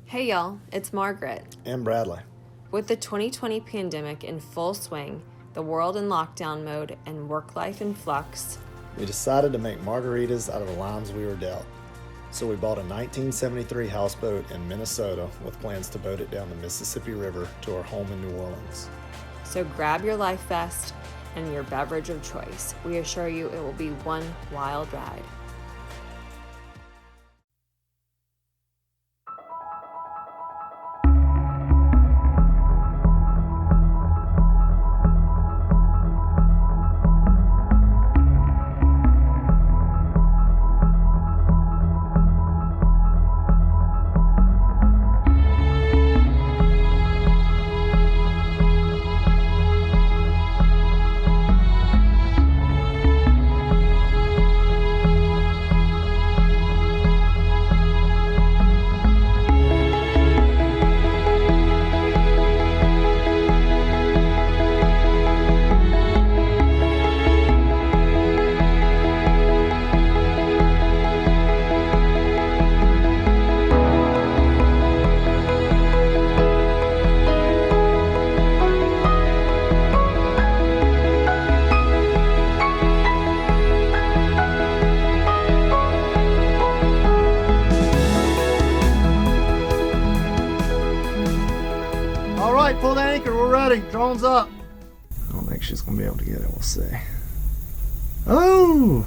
Hey y'all, it's Margaret. And Bradley. With the 2020 pandemic in full swing, the world in lockdown mode, and work life in flux, We decided to make margaritas out of the limes we were dealt. So we bought a 1973 houseboat in Minnesota with plans to boat it down the Mississippi River to our home in New Orleans. so grab your life vest and your beverage of choice. We assure you it will be one wild ride. All right, pull the anchor, we're ready. Drone's up. I don't think she's gonna be able to get it, we'll see. Oh,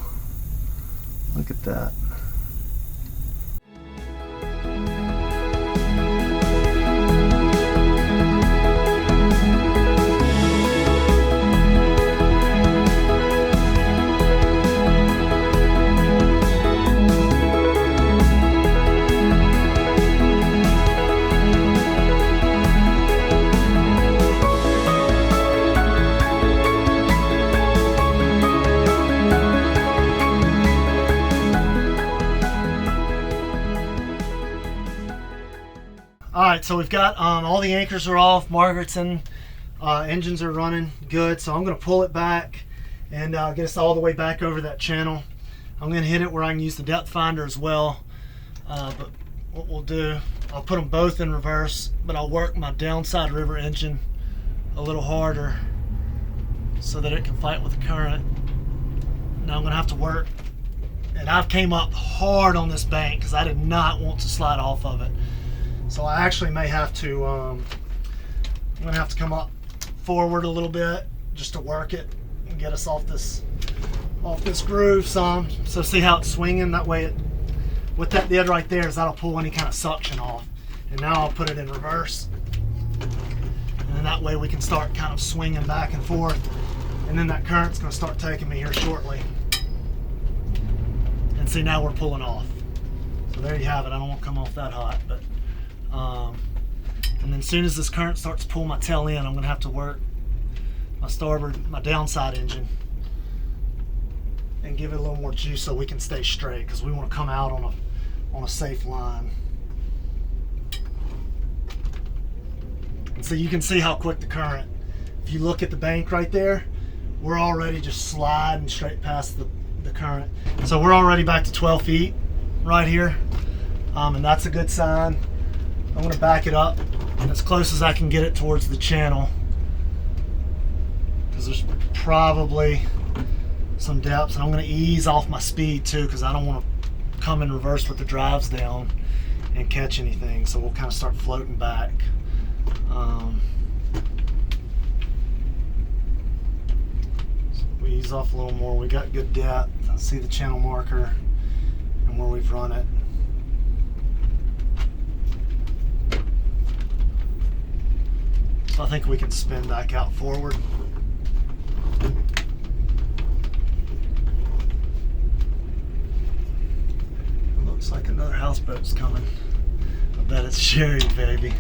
look at that. All right, so we've got all the anchors are off. Margaret's in, engines are running good. So I'm gonna pull it back and get us all the way back over that channel. I'm gonna hit it where I can use the depth finder as well. But what we'll do, I'll put them both in reverse, but I'll work my downside river engine a little harder so that it can fight with the current. Now I'm gonna have to work, and I've came up hard on this bank because I did not want to slide off of it. So I actually may have to, I'm gonna have to come up forward a little bit just to work it and get us off this groove some. So see how it's swinging that way. What that did right there is that'll pull any kind of suction off. And now I'll put it in reverse. And then that way we can start kind of swinging back and forth. And then that current's gonna start taking me here shortly. And see, now we're pulling off. So there you have it. I don't want to come off that hot, but and then as soon as this current starts to pull my tail in, I'm going to have to work my starboard, my downside engine, and give it a little more juice so we can stay straight, because we want to come out on a safe line. And so you can see how quick the current. If you look at the bank right there, we're already just sliding straight past the current. So we're already back to 12 feet right here, and that's a good sign. I'm going to back it up as close as I can get it towards the channel, because there's probably some depths, and I'm going to ease off my speed too, because I don't want to come in reverse with the drives down and catch anything. So we'll kind of start floating back. So we ease off a little more. We got good depth. See the channel marker and where we've run it. So I think we can spin back out forward. It looks like another houseboat's coming. I bet it's Sherry, baby.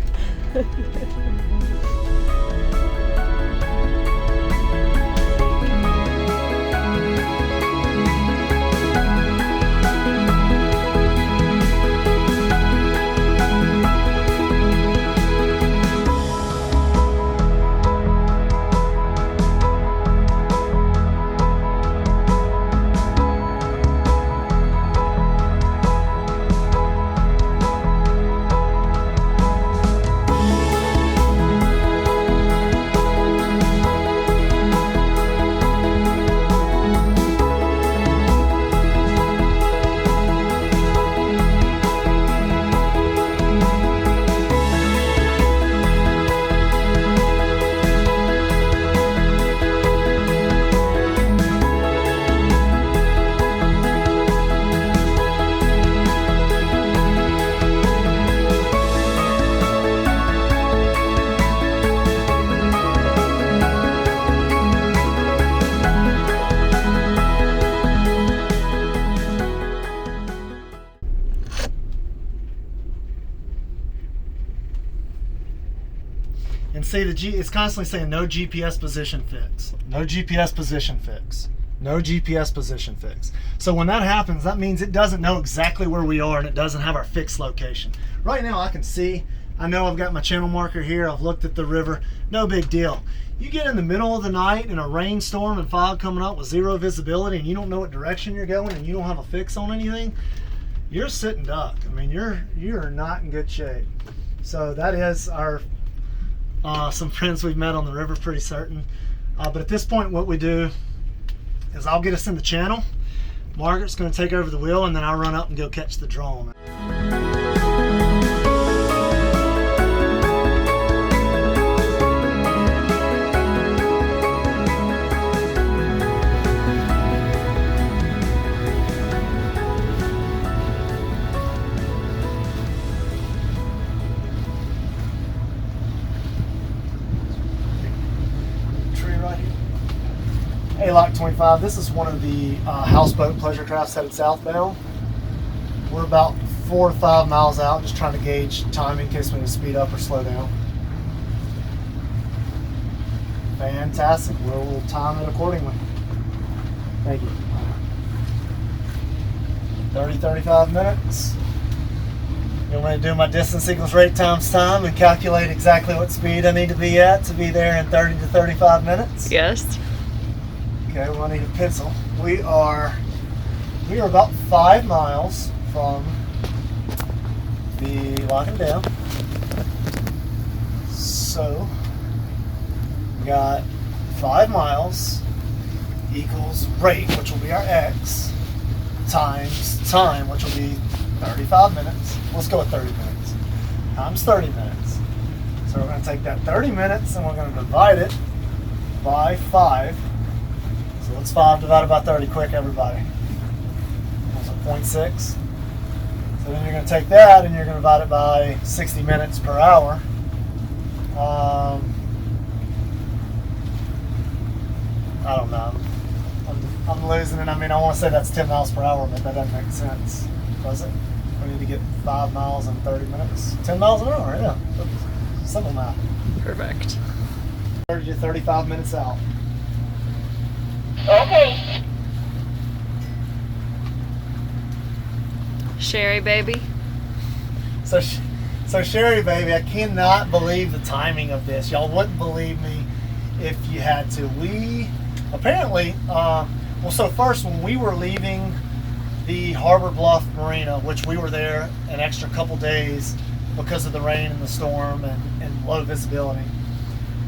and see it's constantly saying no GPS position fix, no GPS position fix, no GPS position fix. So when that happens, that means it doesn't know exactly where we are and it doesn't have our fixed location. Right now I can see, I know I've got my channel marker here, I've looked at the river, no big deal. You get in the middle of the night in a rainstorm and fog coming up with zero visibility and you don't know what direction you're going and you don't have a fix on anything, you're sitting duck. I mean, you're not in good shape. So that is our some friends we've met on the river, pretty certain. But at this point, what we do is I'll get us in the channel. Margaret's going to take over the wheel, and then I'll run up and go catch the drone. Hey, Lock 25, this is one of the houseboat pleasure crafts headed southbound. We're about 4 or 5 miles out, just trying to gauge timing in case we need to speed up or slow down. Fantastic, we'll time it accordingly. Thank you. 30-35 minutes. You want me to do my distance equals rate times time and calculate exactly what speed I need to be at to be there in 30 to 35 minutes? Yes. Okay, we'll need a pencil. We are about 5 miles from the lock and dam. So we got 5 miles equals rate, which will be our X, times time, which will be 35 minutes. Let's go with 30 minutes. Times 30 minutes. So we're going to take that 30 minutes and we're going to divide it by 5. So what's 5 divided by 30 quick, everybody? Was it 0.6? So then you're going to take that and you're going to divide it by 60 minutes per hour. I don't know. I'm losing it. I mean, I want to say that's 10 miles per hour, but that doesn't make sense, does it? We need to get 5 miles in 30 minutes. 10 miles an hour, yeah. Simple math. Perfect. 30 to 35 minutes out. Okay. Sherry, baby. So Sherry, baby, I cannot believe the timing of this. Y'all wouldn't believe me if you had to. We apparently, so first when we were leaving the Harbor Bluff Marina, which we were there an extra couple days because of the rain and the storm and low visibility.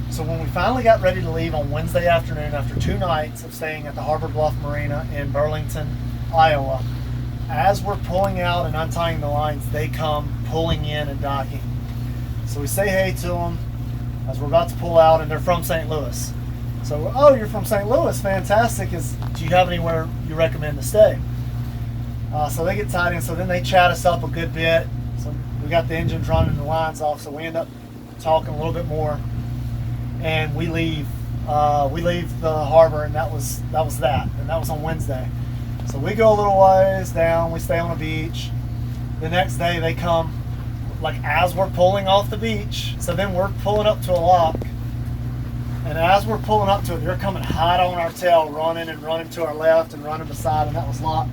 So when we finally got ready to leave on Wednesday afternoon after 2 nights of staying at the Harbor Bluff Marina in Burlington, Iowa, as we're pulling out and untying the lines, they come pulling in and docking. So we say hey to them as we're about to pull out, and they're from St. Louis. So, oh, you're from St. Louis, fantastic. Do you have anywhere you recommend to stay? So they get tied in, so then they chat us up a good bit. So we got the engines running, the lines off, so we end up talking a little bit more. And we leave the harbor, and that was that, and that was on Wednesday. So we go a little ways down, we stay on the beach. The next day they come, like as we're pulling off the beach, so then we're pulling up to a lock, and as we're pulling up to it, they're coming hot on our tail, running to our left and running beside, and that was lock,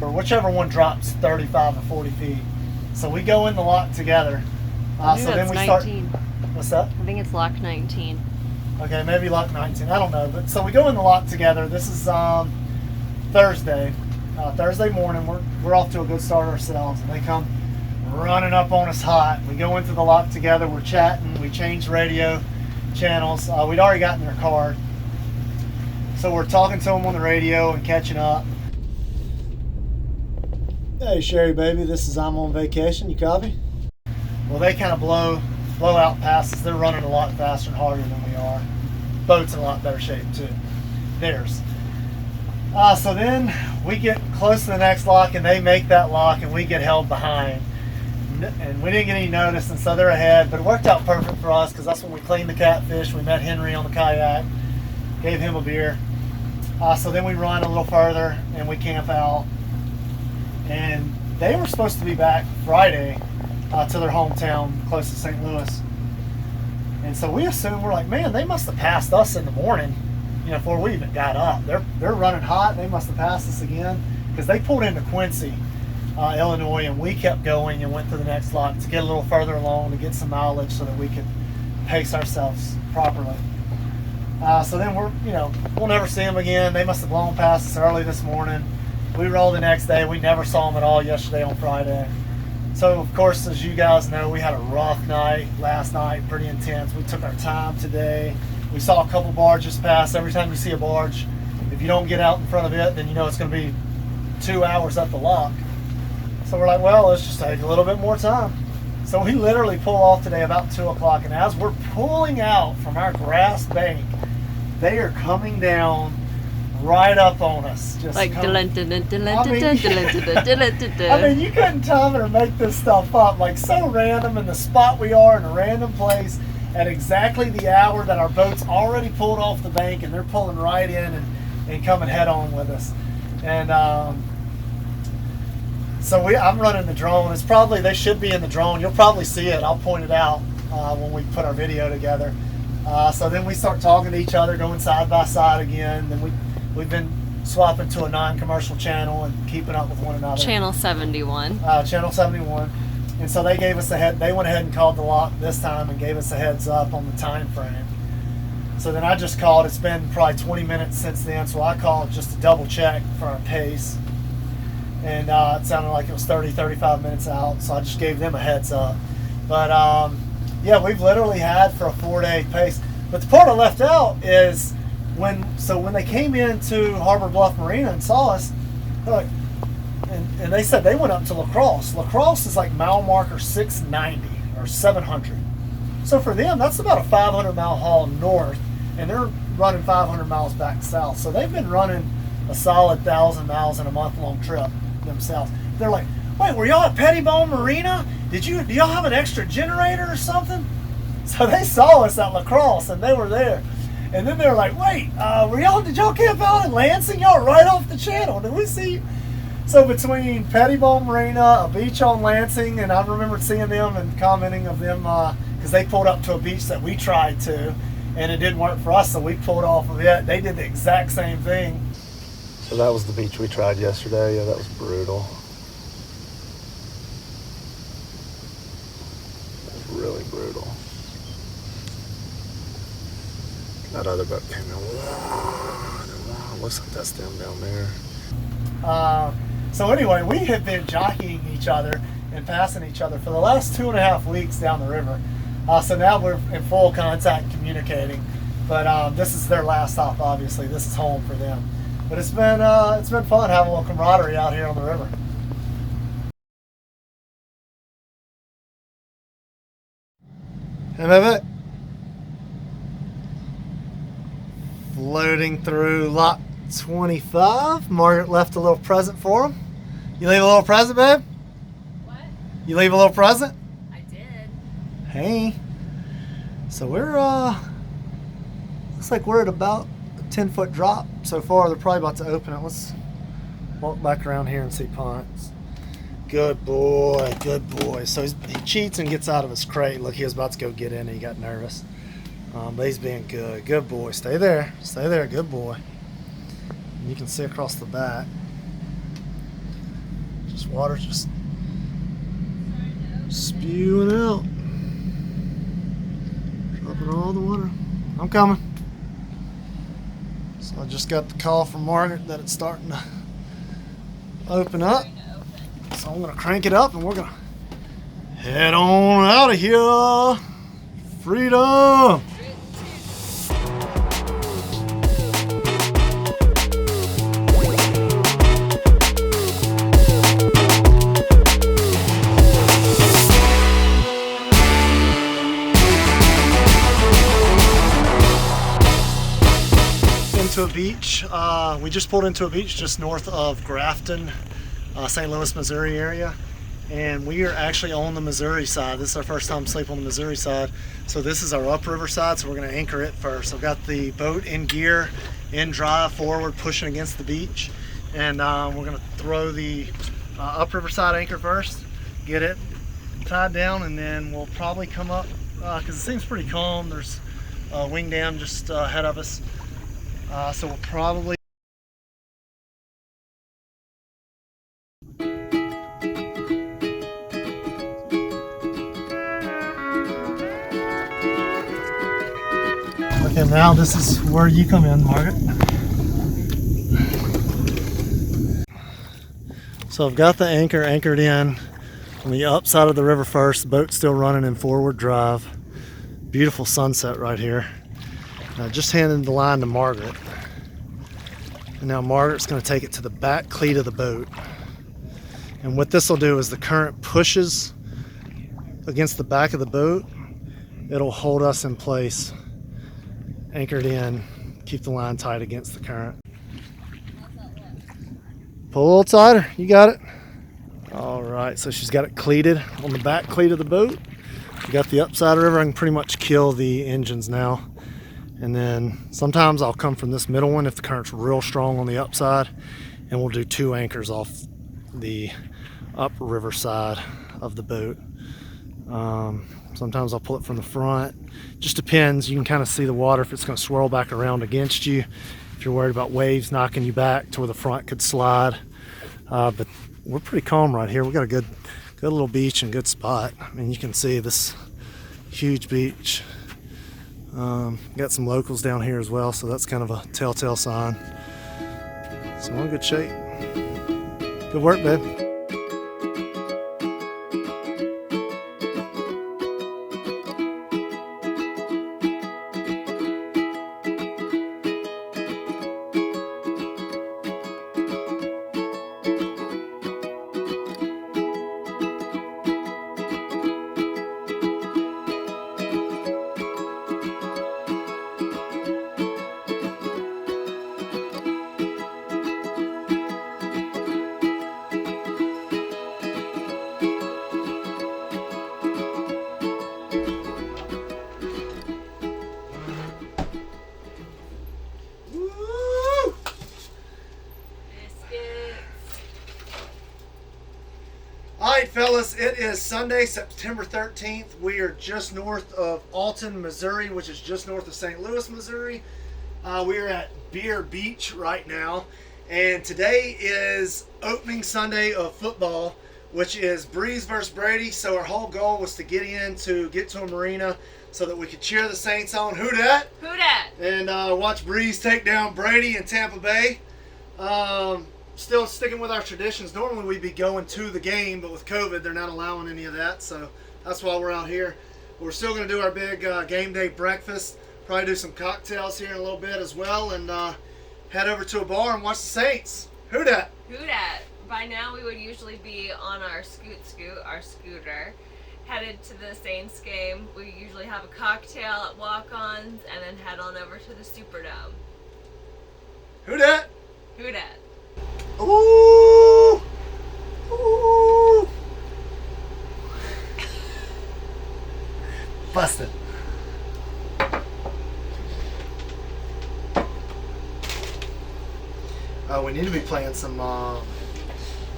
or whichever one drops 35 or 40 feet. So we go in the lock together. So then we 19. Start. What's that? I think it's lock 19. Okay, maybe lock 19. I don't know. But so we go in the lock together. This is Thursday. Thursday morning. We're off to a good start ourselves, and they come running up on us hot. We go into the lock together. We're chatting. We change radio channels. We'd already gotten their card, so we're talking to them on the radio and catching up. Hey, Sherry, baby. This is I'm on vacation. You copy? Well, they kind of blow out past us. They're running a lot faster and harder than we are. Boat's in a lot better shape too. Theirs. So then we get close to the next lock, and they make that lock, and we get held behind. And we didn't get any notice, and so they're ahead. But it worked out perfect for us because that's when we cleaned the catfish. We met Henry on the kayak, gave him a beer. So then we run a little further, and we camp out. And they were supposed to be back Friday to their hometown close to St. Louis. And so we assumed, we're like, man, they must have passed us in the morning, before we even got up. They're running hot. They must have passed us again, because they pulled into Quincy, Illinois, and we kept going and went to the next lot to get a little further along to get some mileage so that we could pace ourselves properly. So then we'll never see them again. They must have blown past us early this morning. We rolled the next day. We never saw them at all yesterday on Friday. So of course, as you guys know, we had a rough night last night, pretty intense. We took our time today. We saw a couple barges pass. Every time you see a barge, if you don't get out in front of it, then you know it's going to be 2 hours at the lock. So we're like, well, let's just take a little bit more time. So we literally pull off today about 2 o'clock, and as we're pulling out from our grass bank, they are coming down right up on us. Just like, I mean, you couldn't time it or make this stuff up. Like, so random, in the spot we are in a random place at exactly the hour that our boat's already pulled off the bank, and they're pulling right in and coming head on with us. And so I'm running the drone. They should be in the drone. You'll probably see it. I'll point it out when we put our video together. So then we start talking to each other, going side by side again. Then we've been swapping to a non-commercial channel and keeping up with one another. Channel 71. Channel 71. And so they gave us they went ahead and called the lock this time and gave us a heads up on the time frame. So then I just called. It's been probably 20 minutes since then, so I called just to double check for our pace. And it sounded like it was 35 minutes out, so I just gave them a heads up. But yeah, we've literally had for a 4-day pace. But the part I left out is when they came into Harbor Bluff Marina and saw us, they're like, and they said they went up to La Crosse. La Crosse is like mile marker 690 or 700. So for them, that's about a 500-mile haul north, and they're running 500 miles back south. So they've been running a solid 1,000 miles in a month-long trip themselves. They're like, wait, were y'all at Pettibone Marina? Do y'all have an extra generator or something? So they saw us at La Crosse, and they were there. And then they were like, wait, did y'all camp out in Lansing? Y'all right off the channel. Did we see you? So between Pettibone Marina, a beach on Lansing, and I remember seeing them and commenting of them because they pulled up to a beach that we tried to, and it didn't work for us, so we pulled off of it. They did the exact same thing. So that was the beach we tried yesterday. Yeah, that was brutal. That was really brutal. That other boat came in. Looks like that's them down there. So anyway, we have been jockeying each other and passing each other for the last 2.5 weeks down the river. So now we're in full contact communicating. But this is their last stop, obviously. This is home for them. But it's been fun having a little camaraderie out here on the river. Hey, Mehmet. Floating through lot 25. Margaret left a little present for him. You leave a little present, babe? What? You leave a little present? I did. Hey. So we're, looks like we're at about a 10-foot drop so far. They're probably about to open it. Let's walk back around here and see Ponce. Good boy, good boy. So he cheats and gets out of his crate. Look, he was about to go get in and he got nervous. But he's being good. Good boy. Stay there. Stay there. Good boy. And you can see across the back. Just water just spewing out. Dropping all the water. I'm coming. So I just got the call from Margaret that it's starting to open up. So I'm going to crank it up and we're going to head on out of here. Freedom! Into a beach. We just pulled into a beach just north of Grafton, St. Louis, Missouri area. And we are actually on the Missouri side. This is our first time sleeping on the Missouri side. So this is our upriver side, so we're gonna anchor it first. I've got the boat in gear, in drive, forward, pushing against the beach. And we're gonna throw the upriver side anchor first, get it tied down, and then we'll probably come up because it seems pretty calm. There's a wing dam just ahead of us, so we'll probably. Okay, now this is where you come in, Margaret. So I've got the anchor anchored in on the upside of the river first. The boat's still running in forward drive. Beautiful sunset right here. And I just handed the line to Margaret. And now Margaret's going to take it to the back cleat of the boat. And what this will do is the current pushes against the back of the boat. It'll hold us in place, anchored in, keep the line tight against the current. Pull a little tighter, you got it. All right, so she's got it cleated on the back cleat of the boat. We got the upside river. I can pretty much kill the engines now. And then sometimes I'll come from this middle one if the current's real strong on the upside, and we'll do 2 anchors off the upriver side of the boat. Sometimes I'll pull it from the front. Just depends. You can kind of see the water if it's going to swirl back around against you. If you're worried about waves knocking you back to where the front could slide. But we're pretty calm right here. We got a good little beach and good spot. I mean, you can see this huge beach. Got some locals down here as well, so that's kind of a telltale sign. So we're in good shape. Good work, babe. Alright fellas, it is Sunday, September 13th. We are just north of Alton, Missouri, which is just north of St. Louis, Missouri. We are at Beer Beach right now, and today is opening Sunday of football, which is Breeze versus Brady. So our whole goal was to get to a marina so that we could cheer the Saints on. Who dat? Who dat? And watch Breeze take down Brady in Tampa Bay. Still sticking with our traditions. Normally we'd be going to the game, but with COVID, they're not allowing any of that. So that's why we're out here. We're still going to do our big game day breakfast. Probably do some cocktails here in a little bit as well, and head over to a bar and watch the Saints. Who dat? Who dat? By now we would usually be on our scooter, headed to the Saints game. We usually have a cocktail at walk-ons and then head on over to the Superdome. Who dat? Who dat? Ooh! Ooh! Busted. Oh, we need to be playing some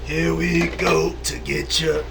Here We Go to Get You.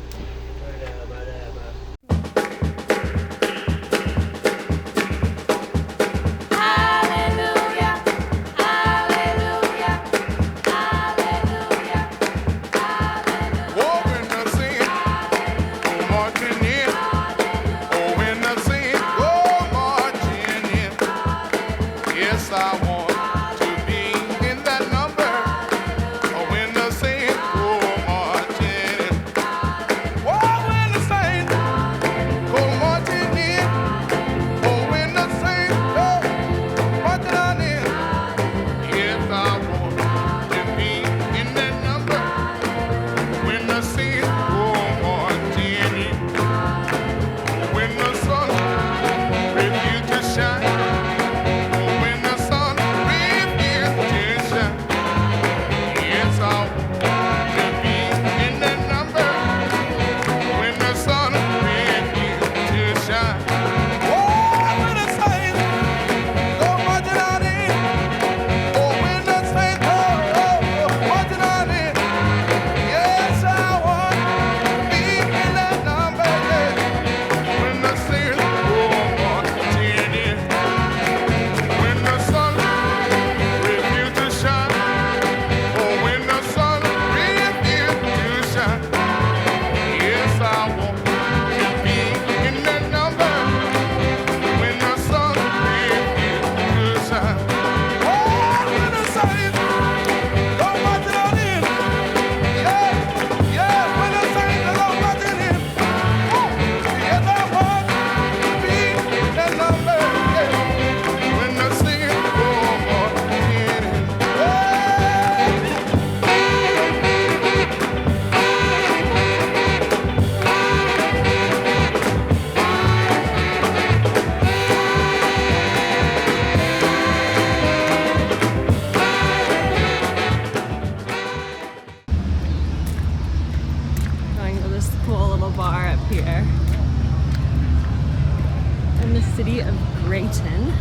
city of Grayton,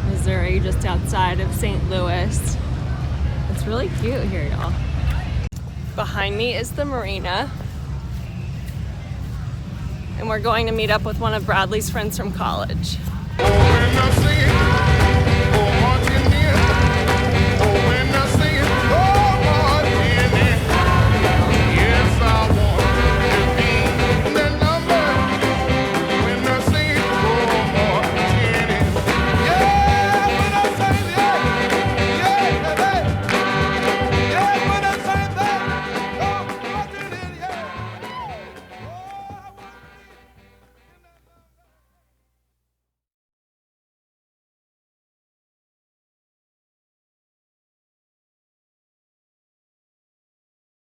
Missouri, just outside of St. Louis. It's really cute here, y'all. Behind me is the marina. And we're going to meet up with one of Bradley's friends from college. Oh,